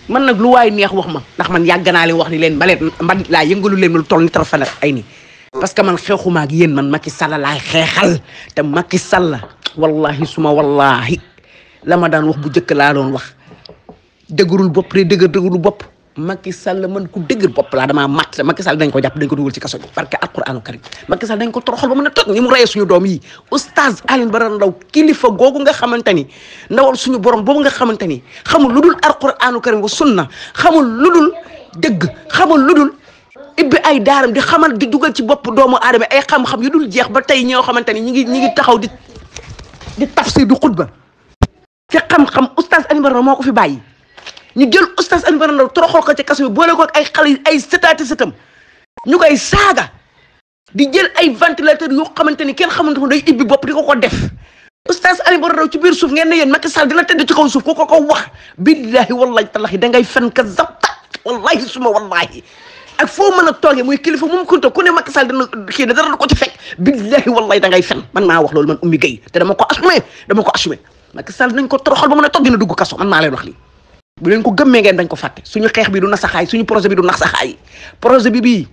man nag lu waay neex wax ma ndax man yàgg naa leen wax ni leen mbalit laa yëngalu leen ma lu toll ni tarafal ay ni parce que man xeexuma ak yéen man Macky Sall laay xeexal te Macky Sall wallahi suma wallahi la ma daan wax bu njëkk laa doon wax dëgërul bopp de dëgërul bopp Macky Sall man ku dëgër bopp laa damaa mat Macky Sall dañ ko jàpp dañ ko dugal ci kaso bi parce que alquranu karim Macky Sall dañ ko toroxal ba mu ne toj ni mu reyee suñu doom yi oustaz Alioune Badara Ndao kilifa googu nga xamante ni ndawal suñu borom boobu nga xamante ni xamul lu dul alquranu karim wa sunna xamul lu dul dëgg xamul lu dul ibbi ay daaram di xamal di dugal ci bopp doomu aadama ay xam-xam yu dul jeex ba tey ñoo xamante ni ñi ngi taxaw di tafsir du xutba ci xam-xam oustaz Alioune Badara moo ko fi bàyyi ñu jël oustaz Alioune Badara Ndao toroxal ko ci kaso bi boole ko ak ay xale ay sëtaati sëtam ñu koy saaga di jël ay ventilateur yoo xamante ni kenn xamante ne day ibbi bopp di ko def oustaz Alioune Badara Ndao ci biir suuf ngeen ne yéen Macky Sall dina tëdd ci kaw suuf ko wax billahi wallahi tallahi da ngay fen ka zabta wallahi suma wallahi ak foo mën a toogee muy kilifa moom kunta ku ne Macky Sall dina kii ne dara ko ci fekk billahi wallahi da ngay fen man maa wax loolu man Oumy Gueye te dama ko assumé Macky Sall nañ ko toroxal ba mu ne toog dina dugg kaso man maa leen wax lii bu leen ko gëmmee ngeen dañ ko fàtte suñu xeex bi du nasaxaay suñu projet bi du nasaxaay projet bi bii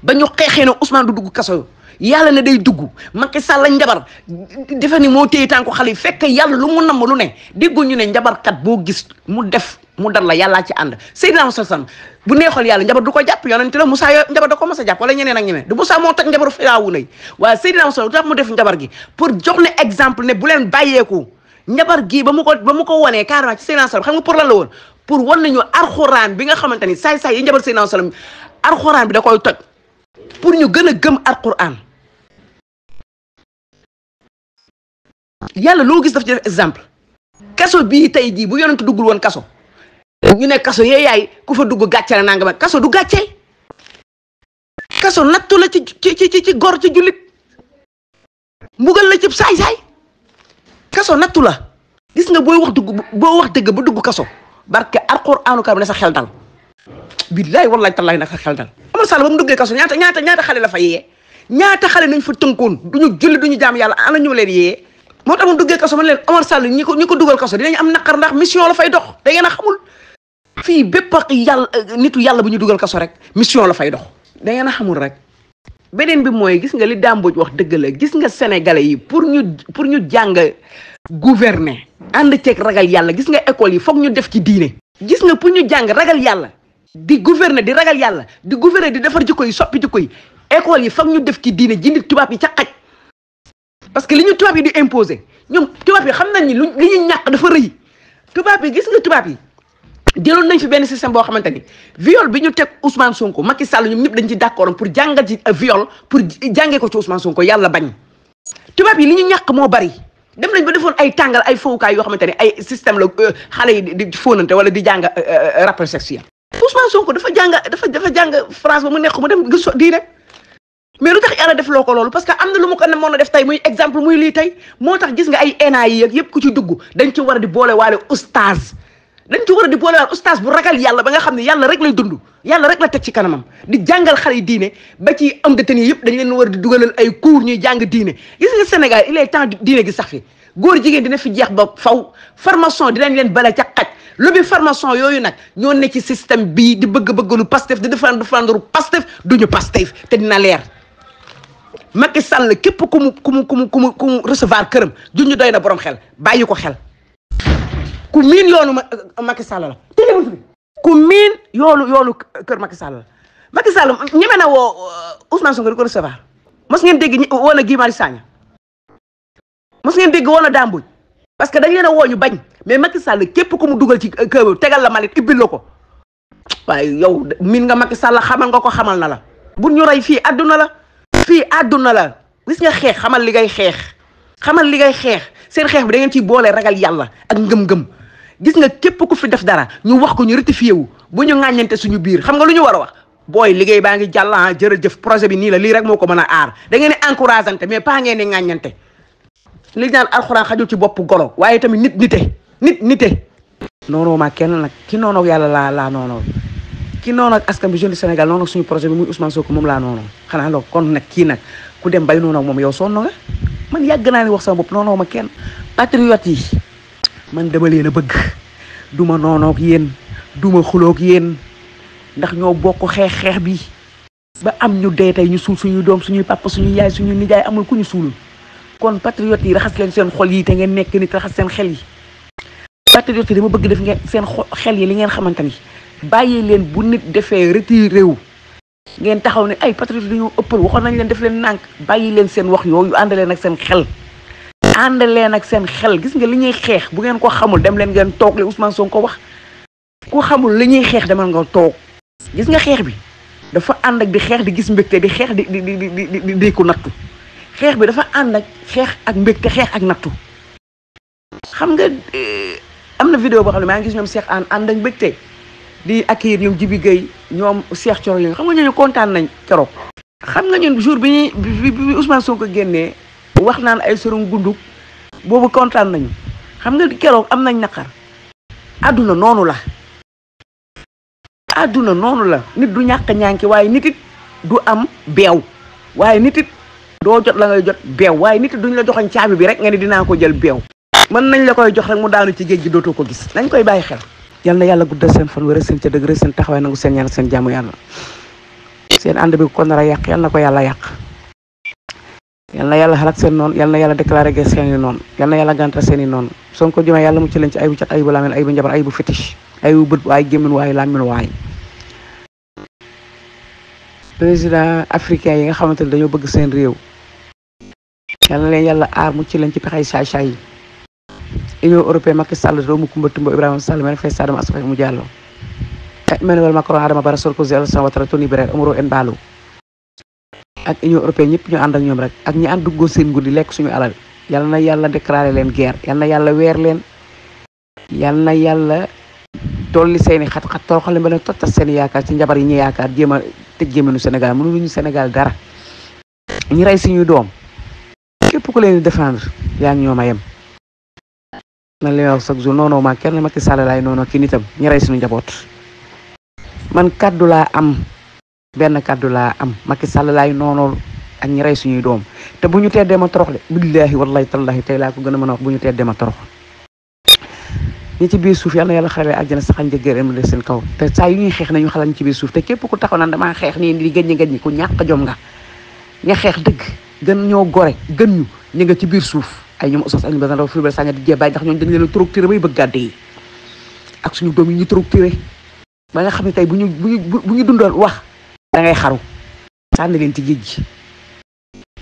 ba ñu xeexee ne Ousmane du dugg kaso yàlla ne day dugg Macky Sall lañ njabar defe ni moo téye tànku xale yi fekk yàlla lu mu namm lu ne déggu ñu ne njabarkat boo gis mu def mu dar la yàllaa ci ànd Seydina Moussa Sam bu neexoon yàlla njabar du ko jàpp yonent la Moussa yo njabar da ko mas a jàpp wala ñeneen ak ñeneen du Moussa moo teg njabaru Firawna yi waaye Seydina Moussa lu tax mu def njabar gi pour jox ne exemple ne bu leen bàyyeeku njabar gii ba mu ko wonee carrément ci Seydina Sallam xam nga pour lan la woon pour wan nañu alxuraan bi nga xamante ni saay-saay yi njabar Seydina Sallam alxuraan bi da koy toj pour ñu gën a gëm alxuraan yàlla loo gis daf ci def exemple kaso bii tey jii bu yonent duggul woon kaso ñu ne kaso yee yaay ku fa dugg gàcce la nanga ma kaso du gàcce kaso nattu la ci gor ci jullit mbugal la ci saay-saay kaso nattu la gis nga boo wax dëgg ba dugg kaso barke alquranu karim ne sa xel dal billahi wallahi tallahi nag sa xel dal Omar Sall ba mu duggee kaso ñaata xale la fa yee ñaata xale nañ fa tënkoon duñu julli duñu jaam yàlla ana ñu leen yee moo tax mu duggee kaso man leen Omar Sall ñi ko dugal kaso dinañ am naqar ndax mission la fay dox da ngeen a xamul fii bépp ak yàlla nitu yàlla bu ñu dugal kaso rek mission la fay dox da ngeen a xamul rek beneen bi mooy gis nga li Damboj wax dëgg la gis nga sénégalais yi pour ñu jàng gouverner ànd ceeg ragal yàlla gis nga école yi foog ñu def ci diine gis nga pour ñu jàng ragal yàlla di gouverner di ragal yàlla di gouverner di defar jikko yi soppi jikko yi école yi foog ñu def ci diine jindi tubaab yi ca xaj parce que li ñu tubaab yi di imposer ñoom tubaab yi xam nañ ni li ñu ñàkk dafa rëy tubaab yi gis nga tubaab yi jëloon nañ fi benn système boo xamante ni viol bi ñu teg Ousmane Sonko Macky Sall ñoom ñëpp dañ ci d'accord pour jàngal ci viol pour jàngee ko ci Ousmane Sonko yàlla bañ tubaab yi li ñu ñàkk moo bari dem nañ ba defoon ay tàngal ay fowukaay yoo xamante ni ay système la xale yi di fóonante wala di jàng rappel sexuel Ousmane Sonko dafa jàng France ba mu nekk mu dem gëstu diine mais lu tax yàlla def loo ko loolu parce que am na lu mu ko ne mën a def tey muy exemple muy lii tey moo tax gis nga ay ENA yi yëpp ku ci dugg dañ ci war a di boole waale oustaz dañ ci war a di boole waale oustaz bu ragal yàlla ba nga xam ne yàlla rek lay dund yàlla rek la teg ci kanamam di jàngal xale yi diine ba ci am de tenue yëpp dañ leen war a di dugalal ay cours ñuy jàng diine gis nga Sénégal il est temps diine gi sax fi góor jigéen dina fi jeex ba faw formation dinañ leen bale ca xaj lobby formation yooyu nag ñoo ne ci système bii di bëgg lu Pastef di défendre Pastef duñu Pastef te dina leer Macky Sall képp ku mu recevoir këram junñu doy na borom xel bàyyi ko xel ku miin yoonu Macky Sall la télébunt bi ku miin yoonu kër Macky Sall la Macky Sall ñeme na woo Ousmane Sonko di ko recevoir mos ngeen dégg woon a Guy Marius Sagna mos ngeen dégg woon a Damboj parce que dañ leen a woo ñu bañ mais Macky Sall képp ku mu dugal ci kër tegal la malit ibbil la ko waaye yow miin nga Macky Sall xamal nga ko xamal na la bu ñu rey fii adduna la fii àdduna la gis nga xeex xamal li ngay xeex seen xeex bi da ngeen ciy boole ragal yàlla ak ngëm-ngëm gis nga képp ku fi def dara ñu wax ko ñu rectifié wu bu ñu ŋàññante suñu biir xam nga lu ñu war a wax booy liggéey baa ngi jàll jërëjëf projet bi nii la lii rek moo ko mën a aar da ngeen di encourageante mais pas ngeen di ŋàññante li naan alxuraan xajul ci bopp golo waaye tamit nite noonoo maa kenn nag ki noonu ak yàlla laa noonoo ki noonu ak askan bi jeune du Sénégal noonu ak suñu projet bi muy Ousmane Sonko moom laa noonu xanaa loolu kon nag kii nag ku dem bay noonu ak moom yow sonn nga man yàgg naa ni wax sama bopp noonu ma kenn patriote yi man dama leen a bëgg du ma noonu ak yéen duma xuloog yéen ndax ñoo bokk xeex bi ba am ñu dee tey ñu suul suñuy doom suñuy papa suñuy yaay suñuy nijaay amul ku ñu suulul kon patriotes yi raxas leen seen xol yi te ngeen nekk nit raxas seen xel yi patriotes yi dama bëgg def ngeen seen xel yi li ngeen xamante ni bàyyi leen bu nit defee retiré wu ngeen taxaw ne ay patriotes dañoo ëppal waxoon nañ leen def leen nànk bàyyi leen seen wax yooyu ànd leen ak seen xel ànd leen ak seen xel gis nga li ñuy xeex bu ngeen ko xamul dem leen ngeen toog li Ousmane Sonko wax ku xamul li ñuy xeex demal nga toog gis nga xeex bi dafa ànd ak di xeex di gis mbégte di xeex di ko nattu xeex bi dafa ànd ak xeex ak mbégte xeex ak nattu xam nga am na vidéo boo xam ne maa ngi gis ñoom Cheikh ànd ak mbégte di accueillir ñoom Jibi Gueye ñoom Cheikh Thioro yi xam nga ñooñu kontaan nañ keroog xam nga ñun jour bi Ousmane Sonko génnee wax naan ay soron gunduk boobu kontaan nañu xam nga keroog am nañ naqar àdduna noonu la àdduna noonu la nit du ñàkk ñànki waaye nit it du am beew waaye nit it doo jot la ngay jot beew waaye nit it duñ la joxoñ caabi bi rek nga ni dinaa ko jël beew mën nañ la koy jox rek mu daanu ci géej gi dootoo ko gis nañ koy bàyyi xel yal na yàlla guddal seen fan wéral seen ca dëgg seen taxawaay nangu seen ñaan seen jaamu yàlla seen ànd bi ko nar a yàq yal na ko yàlla yàq yal na yàlla xalak seen noonu yal na yàlla déclaré guerre seen i noonu yal na yàlla gàntal seen i noonu Sonko jëmee yàlla mu ci leen ci ay bu cat ay bu laamin ay bu njabar ay bu fétiche ay bu bët waay gémmin waay laamin waay président africain yi nga xamante ne dañoo bëgg seen réew yal na leen yàlla aar mu ci leen ci pexey saay-saay yi Union européenne Macky Sall doomu Kumba Tumba Ibrahima Sall men fay sadam asfay mu jàllo Emmanuel Macron Adama Barrow Sarkozy Alassane Ouattara Tony Blair Umaru Embalo ak Union européenne ñëpp ñu ànd ak ñoom rek ak ñi ànd duggoo seen guddi lekk suñu alal yal na yàlla déclaré leen guerre yal na yàlla weer leen yal na yàlla dolli seeni xat-xat toroxal leen ba ne tottas seen yaakaar ci njabar yi ñu yaakaar jéem a tëj gémmenu Sénégal mënuñu Sénégal dara ñi rey suñuy doom képp ku leen di défendre yaa ngi ñoom a yem man li may wax chaque jour noonu maa kenn Macky Sall laay noonu ki nitam ñi rey suñu njaboot man kaddu laa am benn kaddu laa am Macky Sall laay noonu ak ñi rey suñuy doom te bu ñu teddee ma torox de billahi wallahi tallahi tey laa ko gën a mën a wax bu ñu teddee ma torox ñi ci biir suuf yal na yàlla xarale àjjana saxañ jëggër am de seen kaw te saa yu ñuy xeex nañu xalaat ci biir suuf te képp ku taxaw naan damaa xeex nii di gëñ ku ñàkk jom nga ña xeex dëgg gën ñoo gore gën ñu nga ci biir suuf ay ñoom Oustaz Alioune Badara Fulbert Sagna di jeebaay ndax ñooñu dañ leen a torturé bay bëgg gàdde yi ak suñu doom yi ñu torturé ba nga xam ne tey bu ñu dundoon wax da ngay xaru sànni leen ci géej gi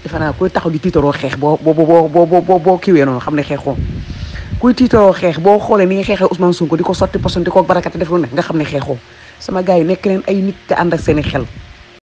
defe naa koy taxaw di tiitaroo xeex boo kiwee noonu xam ne xeexoo kuy tiitaroo xeex boo xoolee ni nga xeexee Ousmane Sonko di ko sotti poson di ko barakate def lu ne nga xam ne xeexoo sama gars yi nekk leen ay nit te ànd ak seeni xel